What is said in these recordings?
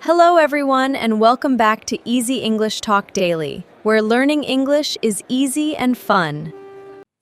Hello, everyone, and welcome back to Easy English Talk Daily, where learning English is easy and fun.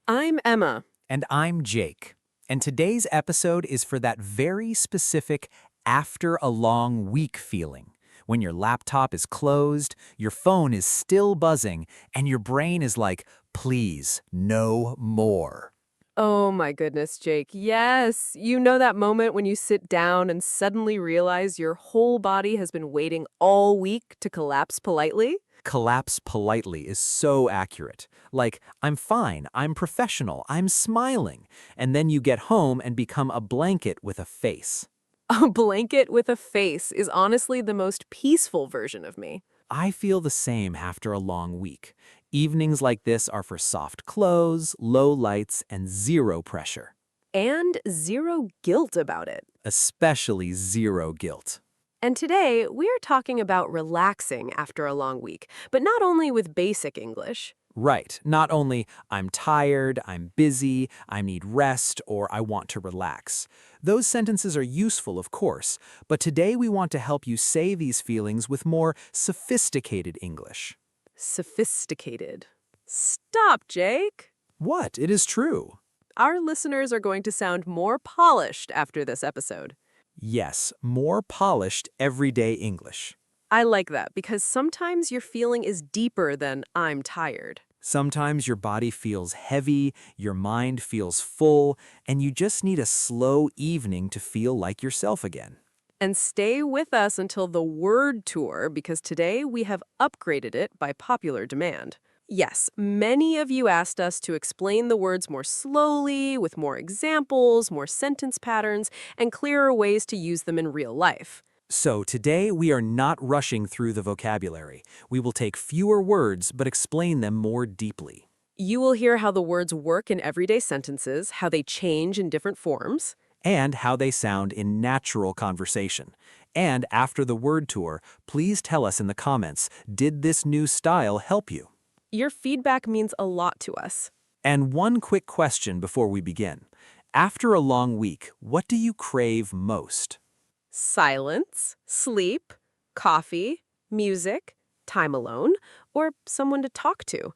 I'm Emma. And I'm Jake. And today's episode is for that very specific after a long week feeling. When your laptop is closed, your phone is still buzzing, and your brain is like, please, no more. Oh my goodness, Jake. Yes, you know that moment when you sit down and suddenly realize your whole body has been waiting all week to collapse politely? Collapse politely is so accurate. Like, I'm fine, I'm professional, I'm smiling. And then you get home and become a blanket with a face. A blanket with a face is honestly the most peaceful version of me. I feel the same after a long week. Evenings like this are for soft clothes, low lights, and zero pressure. And zero guilt about it. Especially zero guilt. And today, we're talking about relaxing after a long week, but not only with basic English. Right. Not only I'm tired, I'm busy, I need rest, or I want to relax. Those sentences are useful, of course, but today we want to help you say these feelings with more sophisticated English. Sophisticated. Stop, Jake. What? It is true. Our listeners are going to sound more polished after this episode. Yes, more polished everyday English. I like that because sometimes your feeling is deeper than I'm tired. Sometimes your body feels heavy, your mind feels full, and you just need a slow evening to feel like yourself again. And stay with us until the word tour because today we have upgraded it by popular demand. Yes, many of you asked us to explain the words more slowly, with more examples, more sentence patterns, and clearer ways to use them in real life. So today we are not rushing through the vocabulary. We will take fewer words but explain them more deeply. You will hear how the words work in everyday sentences, how they change in different forms. And how they sound in natural conversation. And after the word tour, please tell us in the comments, did this new style help you? Your feedback means a lot to us. And one quick question before we begin. After a long week, what do you crave most? Silence, sleep, coffee, music, time alone, or someone to talk to.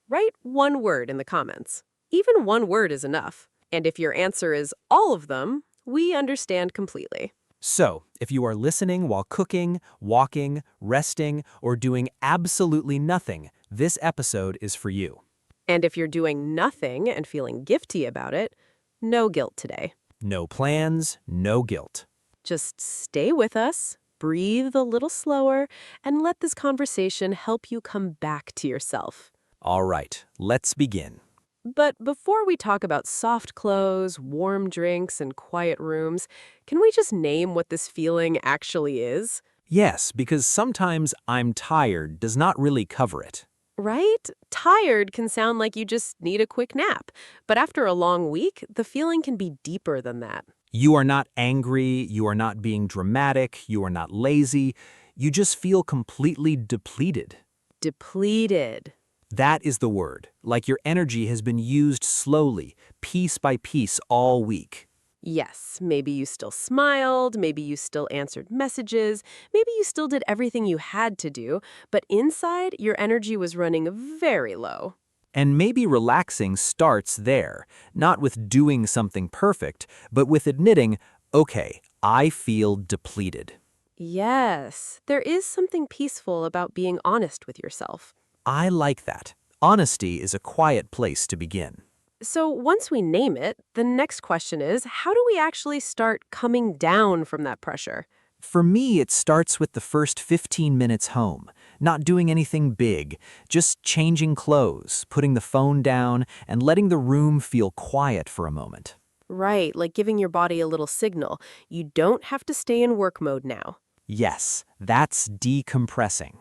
Write one word in the comments. Even one word is enough. And if your answer is all of them, we understand completely. So, if you are listening while cooking, walking, resting, or doing absolutely nothing, this episode is for you. And if you're doing nothing and feeling guilty about it, no guilt today. No plans, no guilt. Just stay with us, breathe a little slower, and let this conversation help you come back to yourself. All right, let's begin. But before we talk about soft clothes, warm drinks, and quiet rooms, can we just name what this feeling actually is? Yes, because sometimes I'm tired does not really cover it. Right? Tired can sound like you just need a quick nap. But after a long week, the feeling can be deeper than that. You are not angry, you are not being dramatic, you are not lazy. You just feel completely depleted. Depleted. That is the word, like your energy has been used slowly, piece by piece all week. Yes, maybe you still smiled, maybe you still answered messages, maybe you still did everything you had to do, but inside, your energy was running very low. And maybe relaxing starts there, not with doing something perfect, but with admitting, okay, I feel depleted. Yes, there is something peaceful about being honest with yourself. I like that. Honesty is a quiet place to begin. So once we name it, the next question is, how do we actually start coming down from that pressure? For me, it starts with the first 15 minutes home, not doing anything big, just changing clothes, putting the phone down, and letting the room feel quiet for a moment. Right, like giving your body a little signal. You don't have to stay in work mode now. Yes, that's decompressing.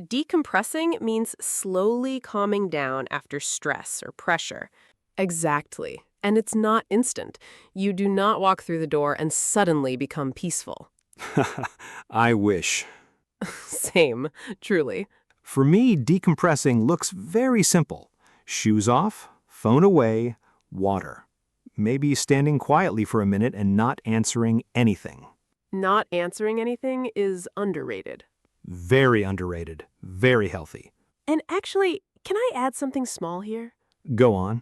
Decompressing means slowly calming down after stress or pressure. Exactly. And it's not instant. You do not walk through the door and suddenly become peaceful. I wish. Same, truly. For me, decompressing looks very simple. Shoes off, phone away, water. Maybe standing quietly for a minute and not answering anything. Not answering anything is underrated. Very underrated. Very healthy. And actually, can I add something small here? Go on.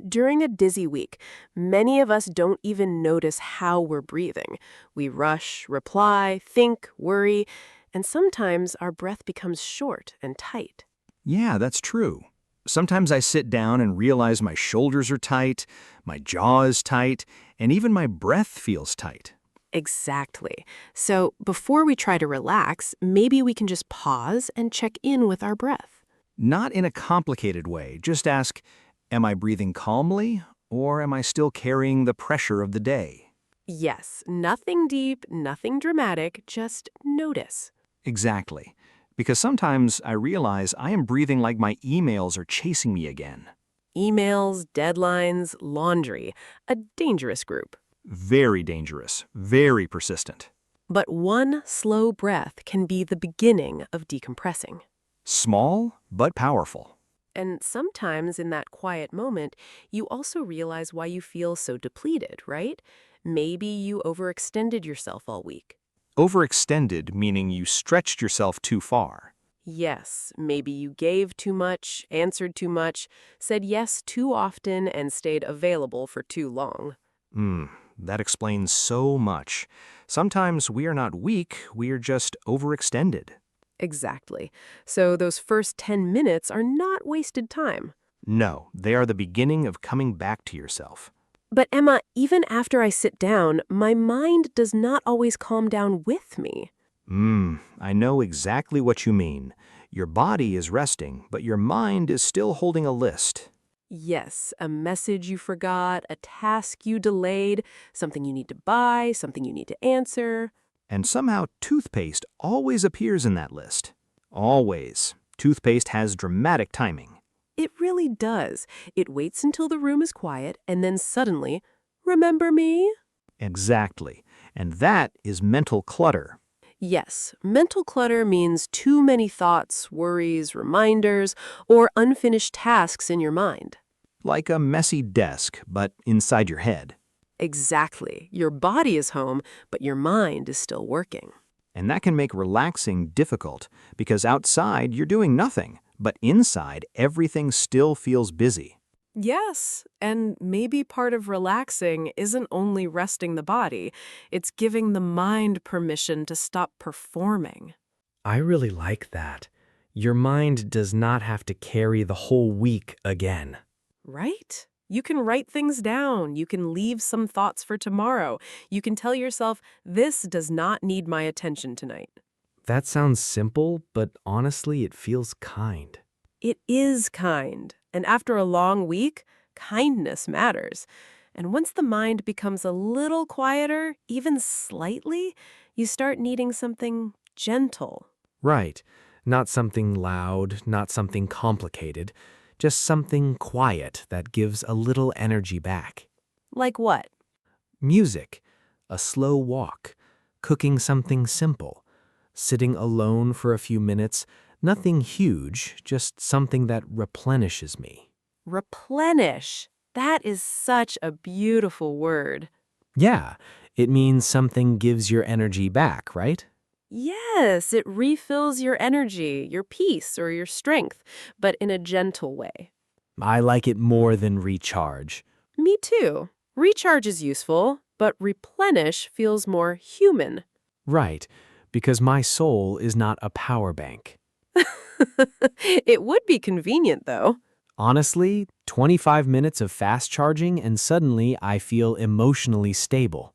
During a dizzy week, many of us don't even notice how we're breathing. We rush, reply, think, worry, and sometimes our breath becomes short and tight. Yeah, that's true. Sometimes I sit down and realize my shoulders are tight, my jaw is tight, and even my breath feels tight. Exactly. So before we try to relax, maybe we can just pause and check in with our breath. Not in a complicated way. Just ask, am I breathing calmly, or am I still carrying the pressure of the day? Yes, nothing deep, nothing dramatic, just notice. Exactly. Because sometimes I realize I am breathing like my emails are chasing me again. Emails, deadlines, laundry, a dangerous group. Very dangerous, very persistent. But one slow breath can be the beginning of decompressing. Small, but powerful. And sometimes in that quiet moment, you also realize why you feel so depleted, right? Maybe you overextended yourself all week. Overextended, meaning you stretched yourself too far. Yes, maybe you gave too much, answered too much, said yes too often, and stayed available for too long. That explains so much. Sometimes we are not weak, we are just overextended. Exactly. So those first 10 minutes are not wasted time. No, they are the beginning of coming back to yourself. But Emma, even after I sit down, my mind does not always calm down with me. I know exactly what you mean. Your body is resting, but your mind is still holding a list. Yes, a message you forgot, a task you delayed, something you need to buy, something you need to answer. And somehow toothpaste always appears in that list. Always. Toothpaste has dramatic timing. It really does. It waits until the room is quiet and then suddenly, remember me? Exactly. And that is mental clutter. Yes, mental clutter means too many thoughts, worries, reminders, or unfinished tasks in your mind. Like a messy desk, but inside your head. Exactly. Your body is home, but your mind is still working. And that can make relaxing difficult, because outside you're doing nothing, but inside everything still feels busy. Yes, and maybe part of relaxing isn't only resting the body, it's giving the mind permission to stop performing. I really like that. Your mind does not have to carry the whole week again. Right? You can write things down. You can leave some thoughts for tomorrow. You can tell yourself, this does not need my attention tonight. That sounds simple, but honestly, it feels kind. It is kind. And after a long week, kindness matters. And once the mind becomes a little quieter, even slightly, you start needing something gentle. Right. Not something loud, not something complicated, just something quiet that gives a little energy back. Like what? Music, a slow walk, cooking something simple, sitting alone for a few minutes, nothing huge, just something that replenishes me. Replenish. That is such a beautiful word. Yeah, it means something gives your energy back, right? Yes, it refills your energy, your peace, or your strength, but in a gentle way. I like it more than recharge. Me too. Recharge is useful, but replenish feels more human. Right, because my soul is not a power bank. It would be convenient, though. Honestly, 25 minutes of fast charging and suddenly I feel emotionally stable.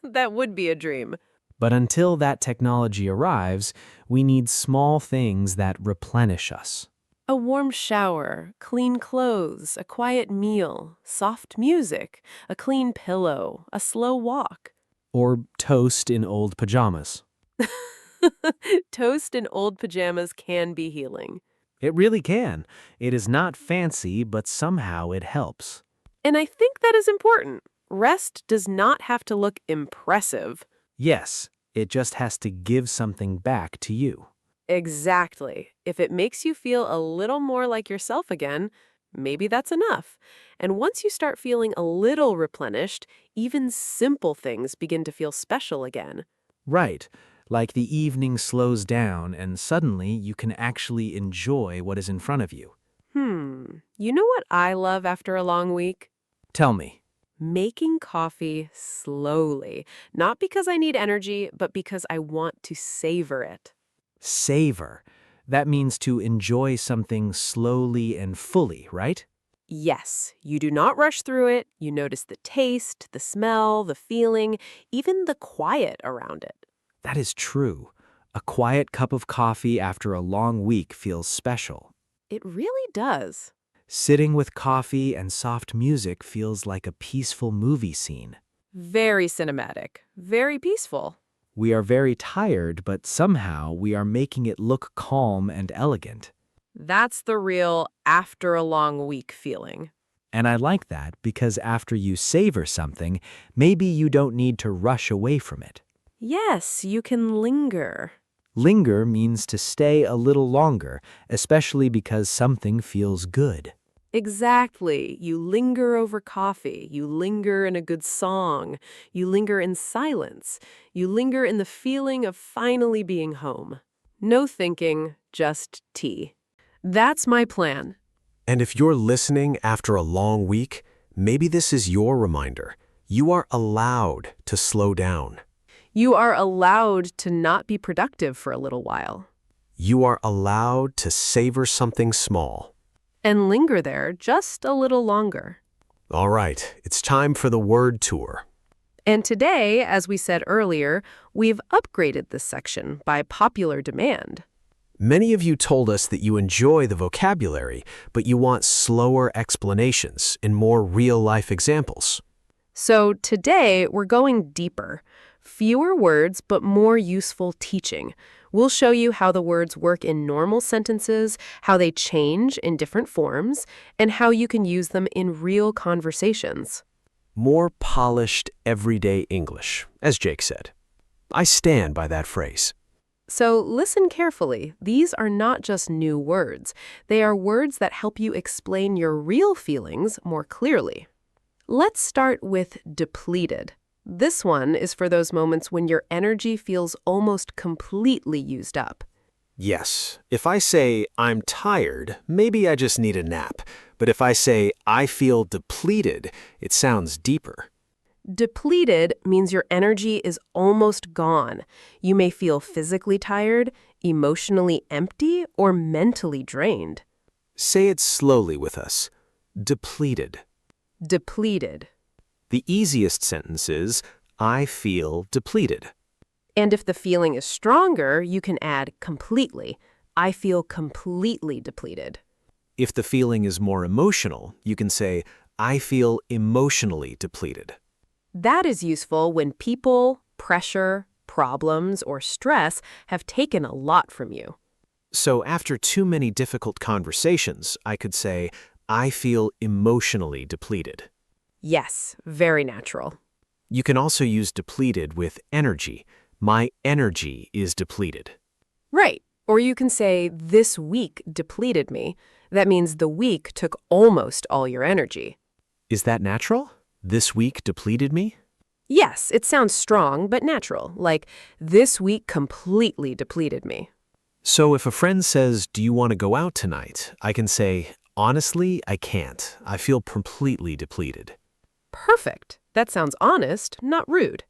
That would be a dream. But until that technology arrives, we need small things that replenish us. A warm shower, clean clothes, a quiet meal, soft music, a clean pillow, a slow walk. Or toast in old pajamas. Toast in old pajamas can be healing. It really can. It is not fancy, but somehow it helps. And I think that is important. Rest does not have to look impressive. Yes, it just has to give something back to you. Exactly. If it makes you feel a little more like yourself again, maybe that's enough. And once you start feeling a little replenished, even simple things begin to feel special again. Right, like the evening slows down and suddenly you can actually enjoy what is in front of you. You know what I love after a long week? Tell me. Making coffee slowly. Not because I need energy, but because I want to savor it. Savor. That means to enjoy something slowly and fully, right? Yes, you do not rush through it. You notice the taste, the smell, the feeling, even the quiet around it. That is true. A quiet cup of coffee after a long week feels special. It really does. Sitting with coffee and soft music feels like a peaceful movie scene. Very cinematic, very peaceful. We are very tired, but somehow we are making it look calm and elegant. That's the real after a long week feeling. And I like that because after you savor something, maybe you don't need to rush away from it. Yes, you can linger. Linger means to stay a little longer, especially because something feels good. Exactly. You linger over coffee. You linger in a good song. You linger in silence. You linger in the feeling of finally being home. No thinking, just tea. That's my plan. And if you're listening after a long week, maybe this is your reminder. You are allowed to slow down. You are allowed to not be productive for a little while. You are allowed to savor something small. And linger there just a little longer. All right, it's time for the word tour. And today, as we said earlier, we've upgraded this section by popular demand. Many of you told us that you enjoy the vocabulary, but you want slower explanations and more real-life examples. So today, we're going deeper. Fewer words, but more useful teaching. We'll show you how the words work in normal sentences, how they change in different forms, and how you can use them in real conversations. More polished, everyday English, as Jake said. I stand by that phrase. So listen carefully. These are not just new words. They are words that help you explain your real feelings more clearly. Let's start with depleted. This one is for those moments when your energy feels almost completely used up. Yes, if I say I'm tired, maybe I just need a nap. But if I say I feel depleted, it sounds deeper. Depleted means your energy is almost gone. You may feel physically tired, emotionally empty, or mentally drained. Say it slowly with us. Depleted. Depleted. The easiest sentence is, I feel depleted. And if the feeling is stronger, you can add completely. I feel completely depleted. If the feeling is more emotional, you can say, I feel emotionally depleted. That is useful when people, pressure, problems, or stress have taken a lot from you. So after too many difficult conversations, I could say, I feel emotionally depleted. Yes, very natural. You can also use depleted with energy. My energy is depleted. Right. Or you can say, this week depleted me. That means the week took almost all your energy. Is that natural? This week depleted me? Yes, it sounds strong, but natural. Like, this week completely depleted me. So if a friend says, do you want to go out tonight? I can say, honestly, I can't. I feel completely depleted. Perfect. That sounds honest, not rude.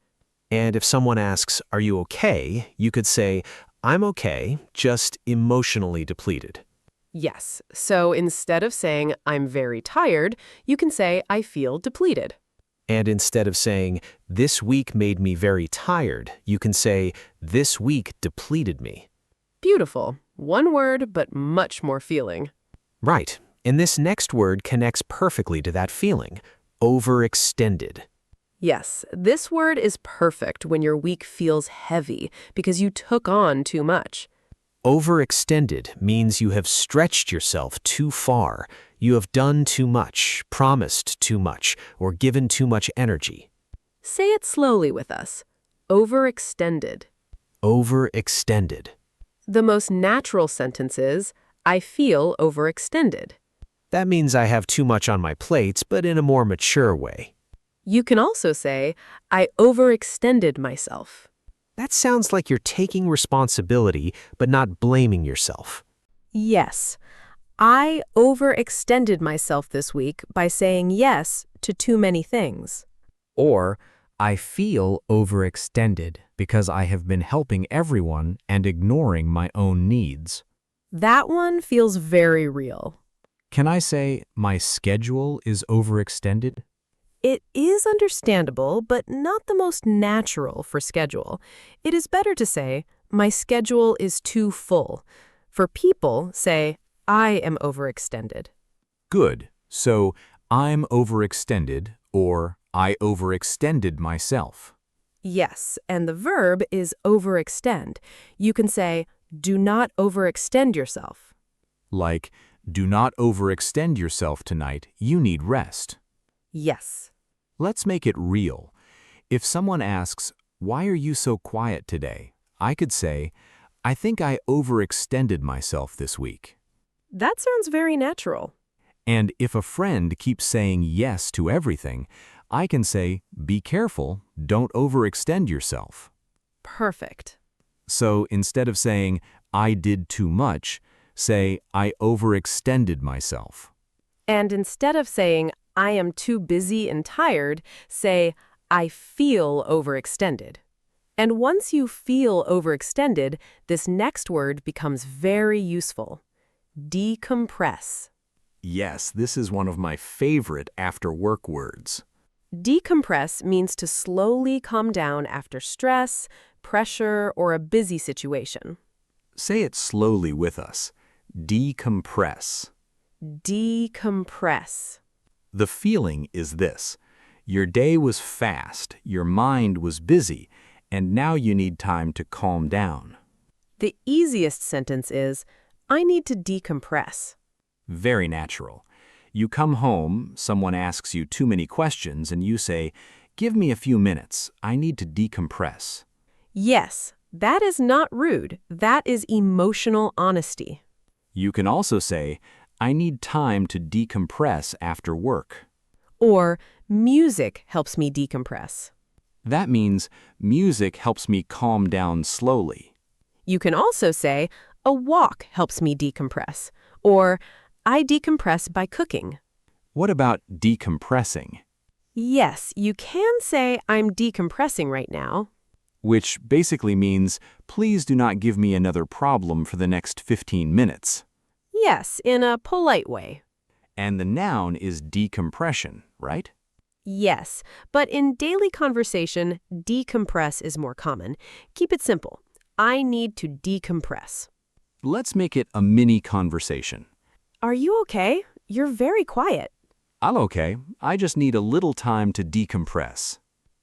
And if someone asks, are you okay? You could say, I'm okay, just emotionally depleted. Yes. So instead of saying, I'm very tired, you can say, I feel depleted. And instead of saying, this week made me very tired, you can say, this week depleted me. Beautiful. One word, but much more feeling. Right. And this next word connects perfectly to that feeling. Overextended. Yes, this word is perfect when your week feels heavy because you took on too much. Overextended means you have stretched yourself too far. You have done too much, promised too much, or given too much energy. Say it slowly with us. Overextended. Overextended. The most natural sentence is, I feel overextended. That means I have too much on my plate, but in a more mature way. You can also say, I overextended myself. That sounds like you're taking responsibility, but not blaming yourself. Yes, I overextended myself this week by saying yes to too many things. Or, I feel overextended because I have been helping everyone and ignoring my own needs. That one feels very real. Can I say, my schedule is overextended? It is understandable, but not the most natural for schedule. It is better to say, my schedule is too full. For people, say, I am overextended. Good. So, I'm overextended, or I overextended myself. Yes, and the verb is overextend. You can say, do not overextend yourself. Like, do not overextend yourself tonight, you need rest. Yes. Let's make it real. If someone asks, why are you so quiet today? I could say, I think I overextended myself this week. That sounds very natural. And if a friend keeps saying yes to everything, I can say, be careful, don't overextend yourself. Perfect. So instead of saying, I did too much, say, I overextended myself. And instead of saying, I am too busy and tired, say, I feel overextended. And once you feel overextended, this next word becomes very useful. Decompress. Yes, this is one of my favorite after-work words. Decompress means to slowly calm down after stress, pressure, or a busy situation. Say it slowly with us. Decompress. Decompress. The feeling is this. Your day was fast, your mind was busy, and now you need time to calm down. The easiest sentence is, I need to decompress. Very natural. You come home, someone asks you too many questions, and you say, give me a few minutes, I need to decompress. Yes, that is not rude. That is emotional honesty. You can also say, I need time to decompress after work. Or, music helps me decompress. That means music helps me calm down slowly. You can also say, a walk helps me decompress. Or, I decompress by cooking. What about decompressing? Yes, you can say, I'm decompressing right now. Which basically means, please do not give me another problem for the next 15 minutes. Yes, in a polite way. And the noun is decompression, right? Yes, but in daily conversation, decompress is more common. Keep it simple. I need to decompress. Let's make it a mini conversation. Are you okay? You're very quiet. I'm okay. I just need a little time to decompress.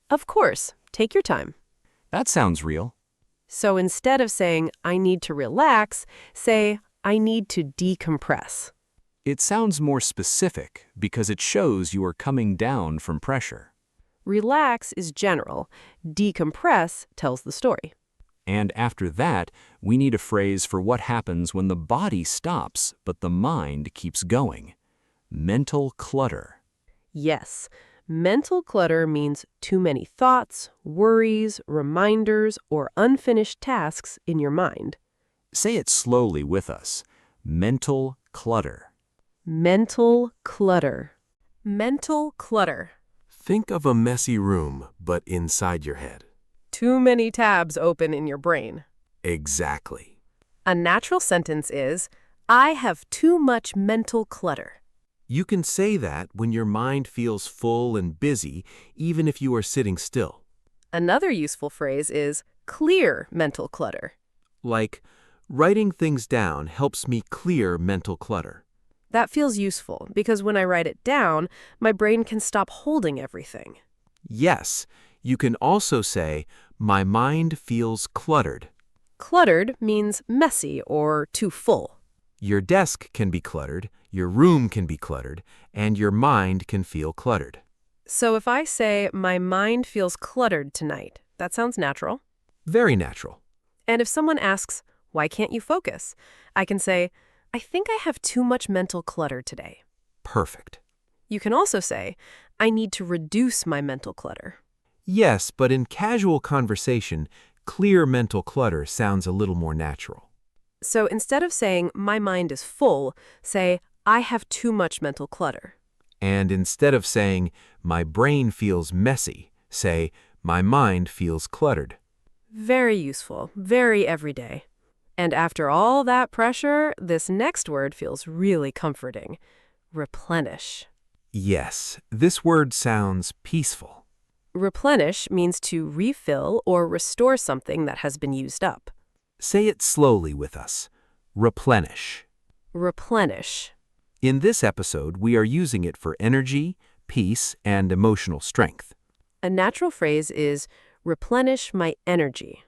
Of course. Take your time. That sounds real. So instead of saying, I need to relax, say, I need to decompress. It sounds more specific because it shows you are coming down from pressure. Relax is general. Decompress tells the story. And after that, we need a phrase for what happens when the body stops but the mind keeps going. Mental clutter. Yes, mental clutter means too many thoughts, worries, reminders, or unfinished tasks in your mind. Say it slowly with us. Mental clutter. Mental clutter. Mental clutter. Think of a messy room, but inside your head. Too many tabs open in your brain. Exactly. A natural sentence is, I have too much mental clutter. You can say that when your mind feels full and busy, even if you are sitting still. Another useful phrase is clear mental clutter. Like, writing things down helps me clear mental clutter. That feels useful because when I write it down, my brain can stop holding everything. Yes, you can also say, my mind feels cluttered. Cluttered means messy or too full. Your desk can be cluttered, your room can be cluttered, and your mind can feel cluttered. So if I say, my mind feels cluttered tonight, that sounds natural. Very natural. And if someone asks, why can't you focus? I can say, I think I have too much mental clutter today. perfect. You can also say, I need to reduce my mental clutter. Yes, but in casual conversation, clear mental clutter sounds a little more natural. So instead of saying, my mind is full, say, I have too much mental clutter. And instead of saying, my brain feels messy, say, my mind feels cluttered. Very useful, very everyday. And after all that pressure, this next word feels really comforting. Replenish. Yes, this word sounds peaceful. Replenish means to refill or restore something that has been used up. Say it slowly with us. Replenish. Replenish. In this episode, we are using it for energy, peace, and emotional strength. A natural phrase is replenish my energy.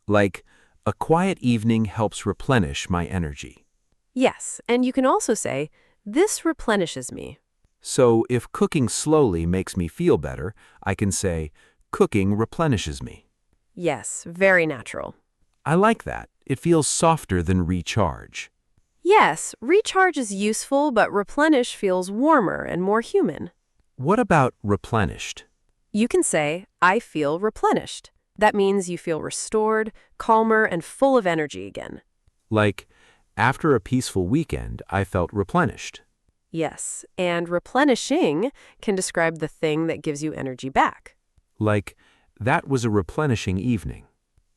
Like, a quiet evening helps replenish my energy. Yes, and you can also say, this replenishes me. So if cooking slowly makes me feel better, I can say, cooking replenishes me. Yes, very natural. I like that. It feels softer than recharge. Yes, recharge is useful, but replenish feels warmer and more human. What about replenished? You can say, I feel replenished. That means you feel restored, calmer, and full of energy again. Like, after a peaceful weekend, I felt replenished. Yes, and replenishing can describe the thing that gives you energy back. Like, that was a replenishing evening.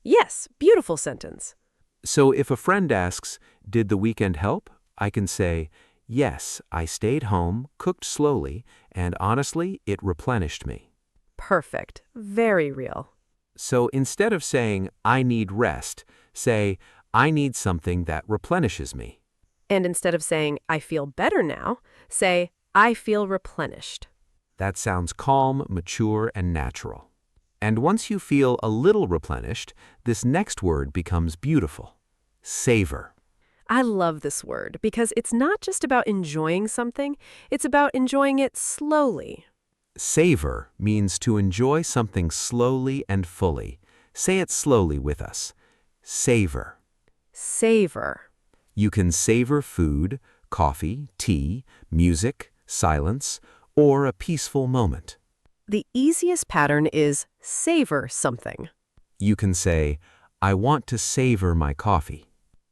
Yes, beautiful sentence. So if a friend asks, did the weekend help? I can say, yes, I stayed home, cooked slowly, and honestly, it replenished me. Perfect. Very real. So instead of saying, I need rest, say, I need something that replenishes me. And instead of saying, I feel better now, say, I feel replenished. That sounds calm, mature, and natural. And once you feel a little replenished, this next word becomes beautiful. Savor. I love this word because it's not just about enjoying something, it's about enjoying it slowly. Savor means to enjoy something slowly and fully. Say it slowly with us. Savor. Savor. You can savor food, coffee, tea, music, silence, or a peaceful moment. The easiest pattern is savor something. You can say, I want to savor my coffee.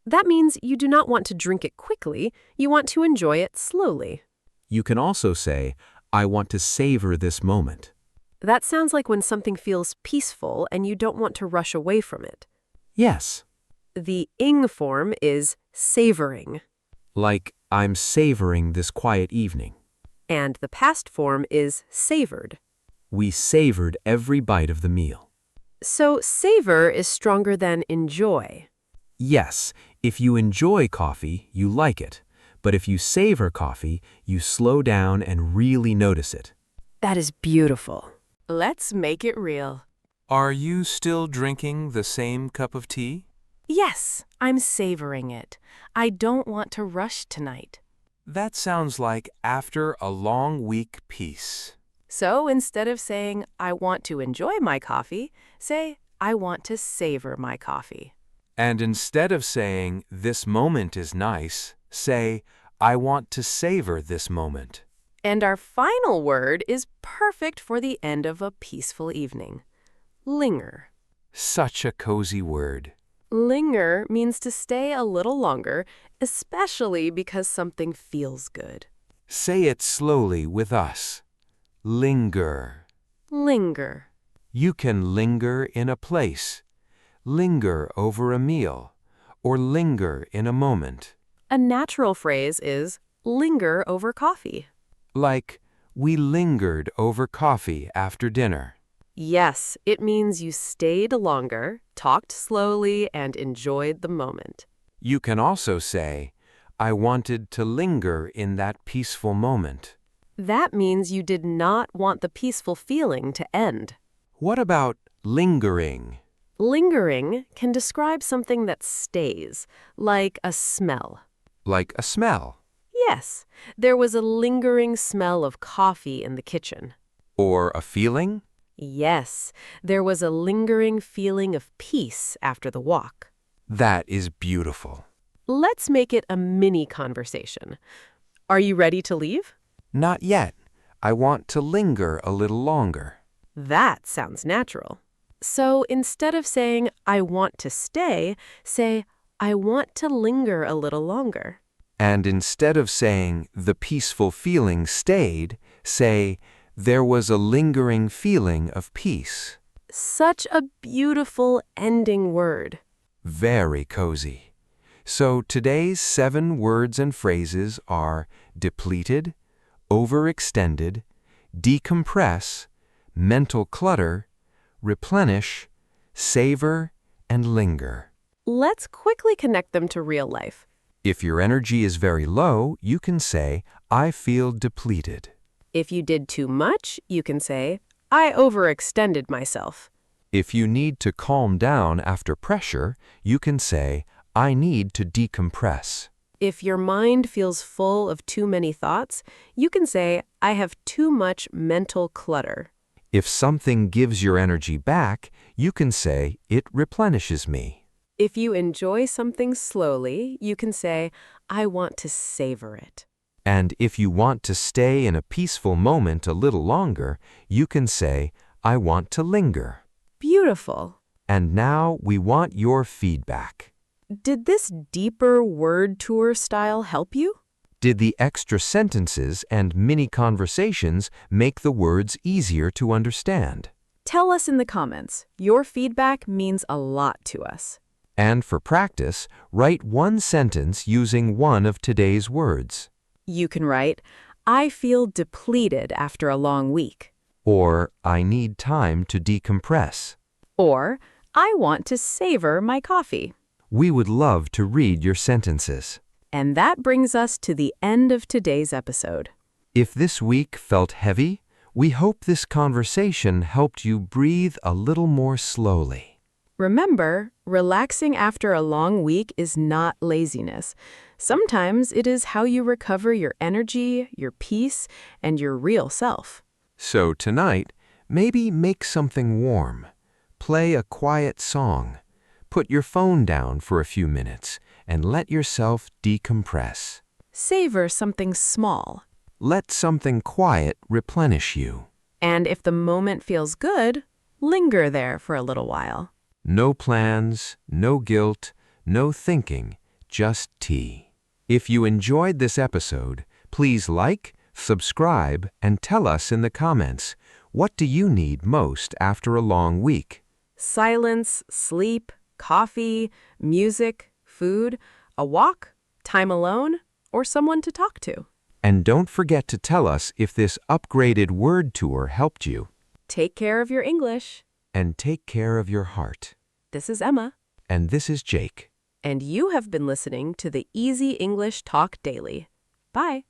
That means you do not want to drink it quickly, you want to enjoy it slowly. You can also say, I want to savor this moment. That sounds like when something feels peaceful and you don't want to rush away from it. Yes, The ing form is savoring, like I'm savoring this quiet evening. and the past form is savored. We savored every bite of the meal. So savor is stronger than enjoy. Yes, if you enjoy coffee, you like it. But if you savor coffee, you slow down and really notice it. That is beautiful. Let's make it real. Are you still drinking the same cup of tea? Yes, I'm savoring it. I don't want to rush tonight. That sounds like after a long week peace. So instead of saying, I want to enjoy my coffee, say, I want to savor my coffee. And instead of saying, this moment is nice, say, I want to savor this moment. And our final word is perfect for the end of a peaceful evening. Linger. Such a cozy word. Linger means to stay a little longer, especially because something feels good. Say it slowly with us. Linger. Linger. You can linger in a place, linger over a meal, or linger in a moment. A natural phrase is linger over coffee. Like, we lingered over coffee after dinner. Yes, it means you stayed longer, talked slowly, and enjoyed the moment. You can also say, I wanted to linger in that peaceful moment. That means you did not want the peaceful feeling to end. What about lingering? Lingering can describe something that stays, like a smell. Like a smell, Yes, there was a lingering smell of coffee in the kitchen. or a feeling? Yes, there was a lingering feeling of peace after the walk. That is beautiful. Let's make it a mini conversation. Are you ready to leave? Not yet. I want to linger a little longer. That sounds natural. So instead of saying, I want to stay, say, I want to linger a little longer. And instead of saying, the peaceful feeling stayed, say, there was a lingering feeling of peace. Such a beautiful ending word. Very cozy. So today's 7 words and phrases are depleted, overextended, decompress, mental clutter, replenish, savor, and linger. Let's quickly connect them to real life. If your energy is very low, you can say, I feel depleted. If you did too much, you can say, I overextended myself. If you need to calm down after pressure, you can say, I need to decompress. If your mind feels full of too many thoughts, you can say, I have too much mental clutter. If something gives your energy back, you can say, it replenishes me. If you enjoy something slowly, you can say, I want to savor it. And if you want to stay in a peaceful moment a little longer, you can say, I want to linger. Beautiful. And now we want your feedback. Did this deeper word tour style help you? Did the extra sentences and mini conversations make the words easier to understand? Tell us in the comments. Your feedback means a lot to us. And for practice, write one sentence using one of today's words. You can write, I feel depleted after a long week. Or, I need time to decompress. Or, I want to savor my coffee. We would love to read your sentences. And that brings us to the end of today's episode. If this week felt heavy, we hope this conversation helped you breathe a little more slowly. Remember, relaxing after a long week is not laziness. Sometimes it is how you recover your energy, your peace, and your real self. So tonight, maybe make something warm. Play a quiet song. Put your phone down for a few minutes and let yourself decompress. Savor something small. Let something quiet replenish you. And if the moment feels good, linger there for a little while. No plans, no guilt, no thinking, just tea. If you enjoyed this episode, please like, subscribe, and tell us in the comments, what do you need most after a long week? Silence, sleep, coffee, music, food, a walk, time alone, or someone to talk to. And don't forget to tell us if this upgraded word tour helped you. Take care of your English. And take care of your heart. This is Emma. And this is Jake. And you have been listening to the Easy English Talk Daily. Bye.